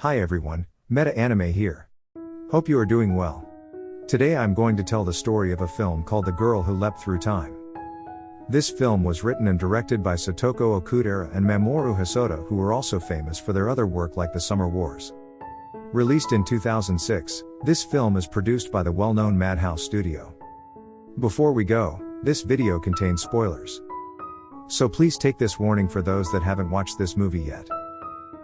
Hi everyone, Meta Anime here. Hope you are doing well. Today I'm going to tell the story of a film called The Girl Who Leapt Through Time. This film was written and directed by Satoko Okudera and Mamoru Hosoda, who were also famous for their other work like The Summer Wars. Released in 2006, this film is produced by the well-known Madhouse Studio. Before we go, this video contains spoilers. So please take this warning for those that haven't watched this movie yet.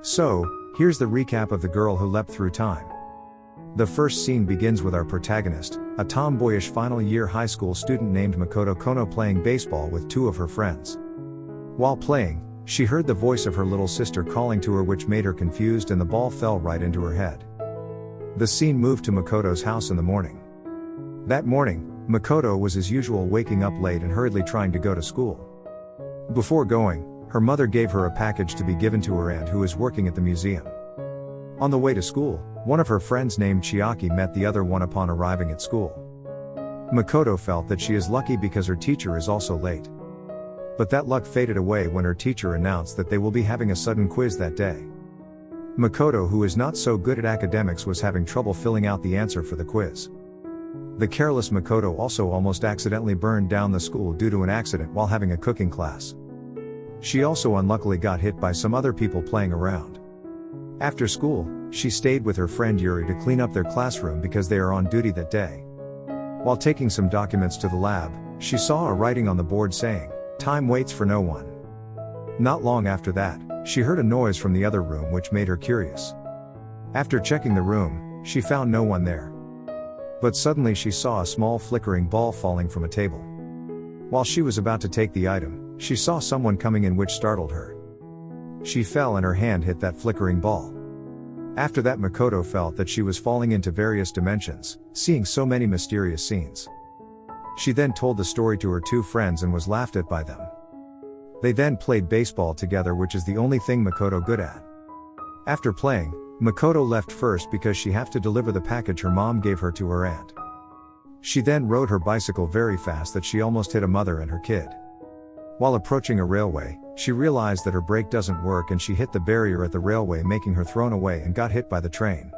So, here's the recap of The Girl Who Leapt Through Time. The first scene begins with our protagonist, a tomboyish final-year high school student named Makoto Kono playing baseball with two of her friends. While playing, she heard the voice of her little sister calling to her, which made her confused, and the ball fell right into her head. The scene moved to Makoto's house in the morning. That morning, Makoto was as usual waking up late and hurriedly trying to go to school. Before going, her mother gave her a package to be given to her aunt, who is working at the museum. On the way to school, one of her friends named Chiaki met the other one upon arriving at school. Makoto felt that she is lucky because her teacher is also late. But that luck faded away when her teacher announced that they will be having a sudden quiz that day. Makoto, who is not so good at academics, was having trouble filling out the answer for the quiz. The careless Makoto also almost accidentally burned down the school due to an accident while having a cooking class. She also unluckily got hit by some other people playing around. After school, she stayed with her friend Yuri to clean up their classroom because they are on duty that day. While taking some documents to the lab, she saw a writing on the board saying, "Time waits for no one." Not long after that, she heard a noise from the other room which made her curious. After checking the room, she found no one there. But suddenly she saw a small flickering ball falling from a table. While she was about to take the item, she saw someone coming in, which startled her. She fell and her hand hit that flickering ball. After that, Makoto felt that she was falling into various dimensions, seeing so many mysterious scenes. She then told the story to her two friends and was laughed at by them. They then played baseball together, which is the only thing Makoto good at. After playing, Makoto left first because she had to deliver the package her mom gave her to her aunt. She then rode her bicycle very fast that she almost hit a mother and her kid. While approaching a railway, she realized that her brake doesn't work and she hit the barrier at the railway, making her thrown away and got hit by the train.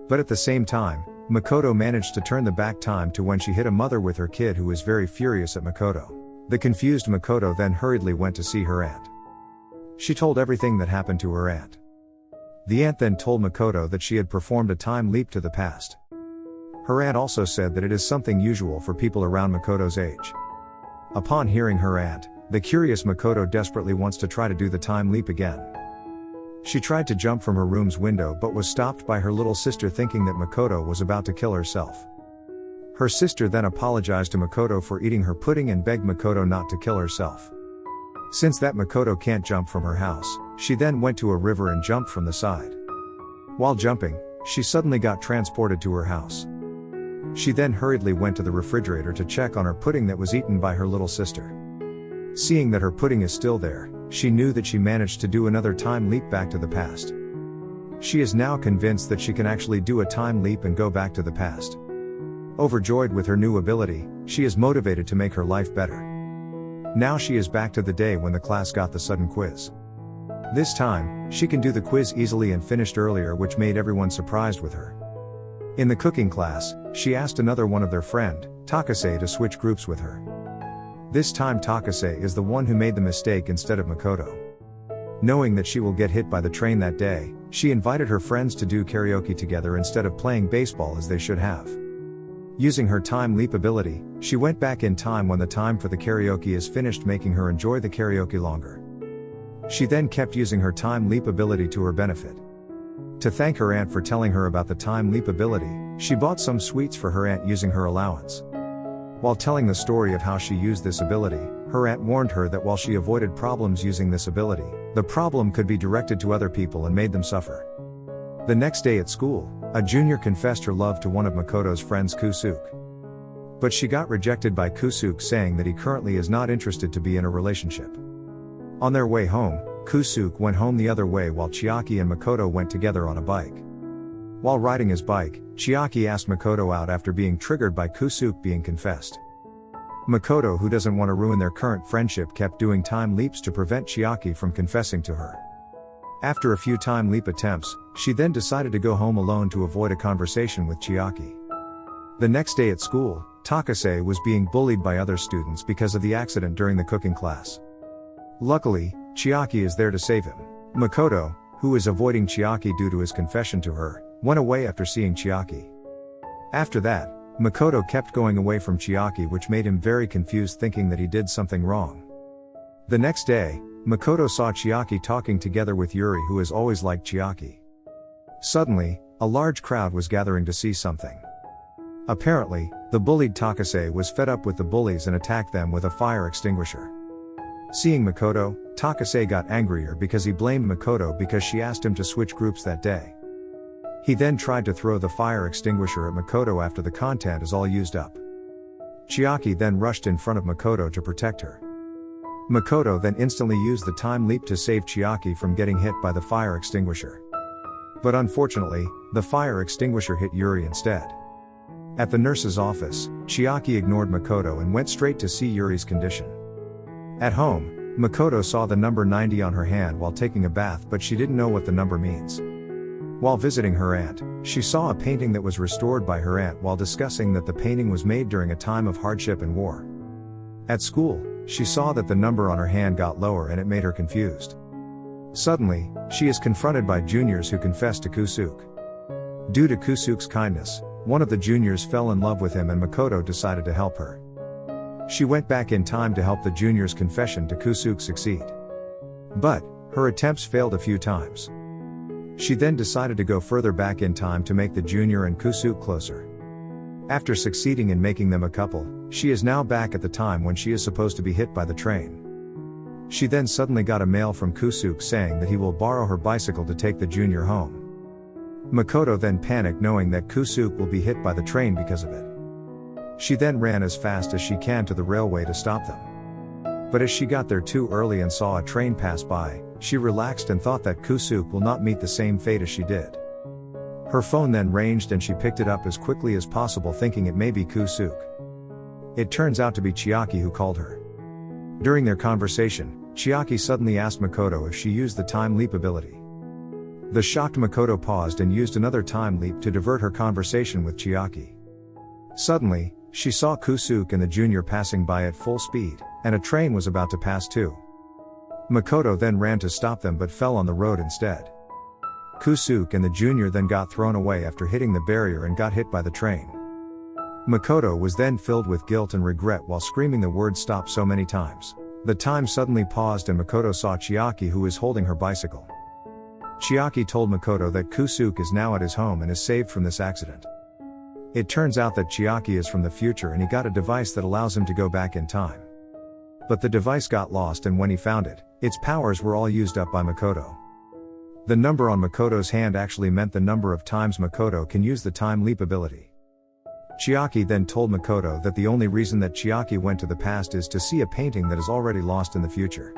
But at the same time, Makoto managed to turn the back time to when she hit a mother with her kid, who was very furious at Makoto. The confused Makoto then hurriedly went to see her aunt. She told everything that happened to her aunt. The aunt then told Makoto that she had performed a time leap to the past. Her aunt also said that it is something usual for people around Makoto's age. Upon hearing her aunt, the curious Makoto desperately wants to try to do the time leap again. She tried to jump from her room's window but was stopped by her little sister, thinking that Makoto was about to kill herself. Her sister then apologized to Makoto for eating her pudding and begged Makoto not to kill herself. Since that Makoto can't jump from her house, she then went to a river and jumped from the side. While jumping, she suddenly got transported to her house. She then hurriedly went to the refrigerator to check on her pudding that was eaten by her little sister. Seeing that her pudding is still there, she knew that she managed to do another time leap back to the past. She is now convinced that she can actually do a time leap and go back to the past. Overjoyed with her new ability, she is motivated to make her life better. Now she is back to the day when the class got the sudden quiz. This time, she can do the quiz easily and finished earlier, which made everyone surprised with her. In the cooking class, she asked another one of their friend, Takase, to switch groups with her. This time Takase is the one who made the mistake instead of Makoto. Knowing that she will get hit by the train that day, she invited her friends to do karaoke together instead of playing baseball as they should have. Using her time leap ability, she went back in time when the time for the karaoke is finished, making her enjoy the karaoke longer. She then kept using her time leap ability to her benefit. To thank her aunt for telling her about the time leap ability, she bought some sweets for her aunt using her allowance. While telling the story of how she used this ability, her aunt warned her that while she avoided problems using this ability, the problem could be directed to other people and made them suffer. The next day at school, a junior confessed her love to one of Makoto's friends, Kusuke. But she got rejected by Kusuke, saying that he currently is not interested to be in a relationship. On their way home, Kusuke went home the other way while Chiaki and Makoto went together on a bike. While riding his bike, Chiaki asked Makoto out after being triggered by Kusuke being confessed. Makoto, who doesn't want to ruin their current friendship, kept doing time leaps to prevent Chiaki from confessing to her. After a few time leap attempts, she then decided to go home alone to avoid a conversation with Chiaki. The next day at school, Takase was being bullied by other students because of the accident during the cooking class. Luckily, Chiaki is there to save him. Makoto, who is avoiding Chiaki due to his confession to her, went away after seeing Chiaki. After that, Makoto kept going away from Chiaki, which made him very confused, thinking that he did something wrong. The next day, Makoto saw Chiaki talking together with Yuri, who has always liked Chiaki. Suddenly, a large crowd was gathering to see something. Apparently, the bullied Takase was fed up with the bullies and attacked them with a fire extinguisher. Seeing Makoto, Takase got angrier because he blamed Makoto because she asked him to switch groups that day. He then tried to throw the fire extinguisher at Makoto after the content is all used up. Chiaki then rushed in front of Makoto to protect her. Makoto then instantly used the time leap to save Chiaki from getting hit by the fire extinguisher. But unfortunately, the fire extinguisher hit Yuri instead. At the nurse's office, Chiaki ignored Makoto and went straight to see Yuri's condition. At home, Makoto saw the number 90 on her hand while taking a bath, but she didn't know what the number means. While visiting her aunt, she saw a painting that was restored by her aunt while discussing that the painting was made during a time of hardship and war. At school, she saw that the number on her hand got lower and it made her confused. Suddenly, she is confronted by juniors who confess to Kusuke. Due to Kusuke's kindness, one of the juniors fell in love with him and Makoto decided to help her. She went back in time to help the junior's confession to Kusuke succeed. But, her attempts failed a few times. She then decided to go further back in time to make the junior and Kusuke closer. After succeeding in making them a couple, she is now back at the time when she is supposed to be hit by the train. She then suddenly got a mail from Kusuke saying that he will borrow her bicycle to take the junior home. Makoto then panicked knowing that Kusuke will be hit by the train because of it. She then ran as fast as she can to the railway to stop them. But as she got there too early and saw a train pass by, she relaxed and thought that Kusuke will not meet the same fate as she did. Her phone then rang and she picked it up as quickly as possible, thinking it may be Kusuke. It turns out to be Chiaki who called her. During their conversation, Chiaki suddenly asked Makoto if she used the time leap ability. The shocked Makoto paused and used another time leap to divert her conversation with Chiaki. Suddenly, she saw Kusuke and the junior passing by at full speed, and a train was about to pass too. Makoto then ran to stop them but fell on the road instead. Kusuke and the junior then got thrown away after hitting the barrier and got hit by the train. Makoto was then filled with guilt and regret while screaming the word stop so many times. The time suddenly paused and Makoto saw Chiaki, who is holding her bicycle. Chiaki told Makoto that Kusuke is now at his home and is saved from this accident. It turns out that Chiaki is from the future and he got a device that allows him to go back in time. But the device got lost, and when he found it, its powers were all used up by Makoto. The number on Makoto's hand actually meant the number of times Makoto can use the time leap ability. Chiaki then told Makoto that the only reason that Chiaki went to the past is to see a painting that is already lost in the future.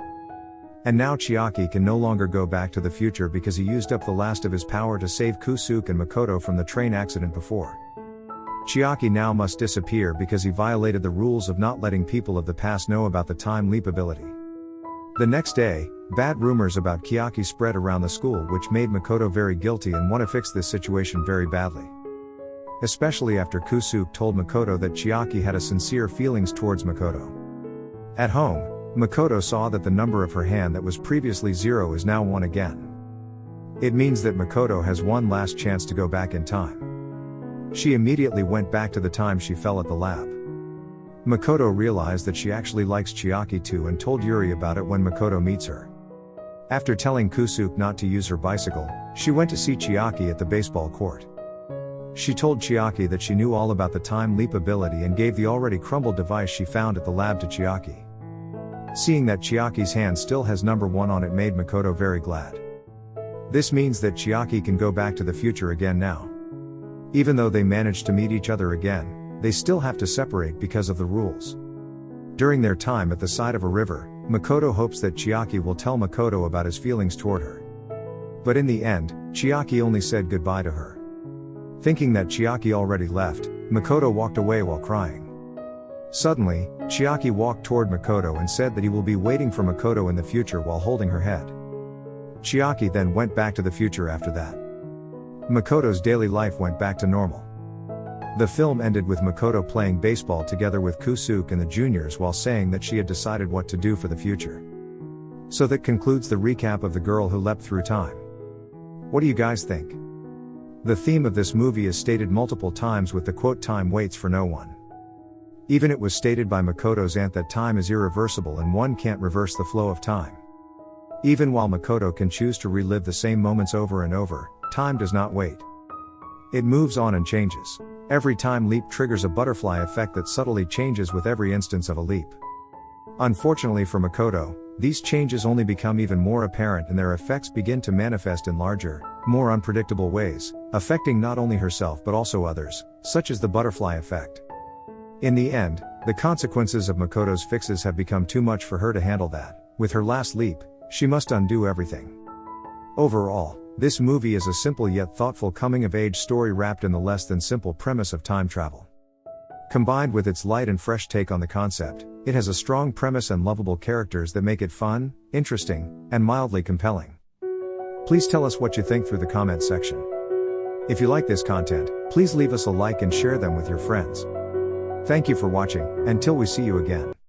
And now Chiaki can no longer go back to the future because he used up the last of his power to save Kusuke and Makoto from the train accident before. Chiaki now must disappear because he violated the rules of not letting people of the past know about the time leap ability. The next day, bad rumors about Chiaki spread around the school, which made Makoto very guilty and want to fix this situation very badly. Especially after Kusuke told Makoto that Chiaki had a sincere feelings towards Makoto. At home, Makoto saw that the number of her hand that was previously 0 is now 1 again. It means that Makoto has one last chance to go back in time. She immediately went back to the time she fell at the lab. Makoto realized that she actually likes Chiaki too and told Yuri about it when Makoto meets her. After telling Kusuke not to use her bicycle, she went to see Chiaki at the baseball court. She told Chiaki that she knew all about the time leap ability and gave the already crumbled device she found at the lab to Chiaki. Seeing that Chiaki's hand still has number 1 on it made Makoto very glad. This means that Chiaki can go back to the future again now. Even though they managed to meet each other again, they still have to separate because of the rules. During their time at the side of a river, Makoto hopes that Chiaki will tell Makoto about his feelings toward her. But in the end, Chiaki only said goodbye to her. Thinking that Chiaki already left, Makoto walked away while crying. Suddenly, Chiaki walked toward Makoto and said that he will be waiting for Makoto in the future while holding her head. Chiaki then went back to the future after that. Makoto's daily life went back to normal. The film ended with Makoto playing baseball together with Kusuke and the juniors while saying that she had decided what to do for the future. So that concludes the recap of The Girl Who Leapt Through Time. What do you guys think? The theme of this movie is stated multiple times with the quote, "Time waits for no one." Even it was stated by Makoto's aunt that time is irreversible and one can't reverse the flow of time. Even while Makoto can choose to relive the same moments over and over, time does not wait. It moves on and changes. Every time leap triggers a butterfly effect that subtly changes with every instance of a leap. Unfortunately for Makoto, these changes only become even more apparent and their effects begin to manifest in larger, more unpredictable ways, affecting not only herself but also others, such as the butterfly effect. In the end, the consequences of Makoto's fixes have become too much for her to handle that. With her last leap, she must undo everything. Overall, this movie is a simple yet thoughtful coming-of-age story wrapped in the less than simple premise of time travel. Combined with its light and fresh take on the concept, it has a strong premise and lovable characters that make it fun, interesting, and mildly compelling. Please tell us what you think through the comments section. If you like this content, please leave us a like and share them with your friends. Thank you for watching, until we see you again.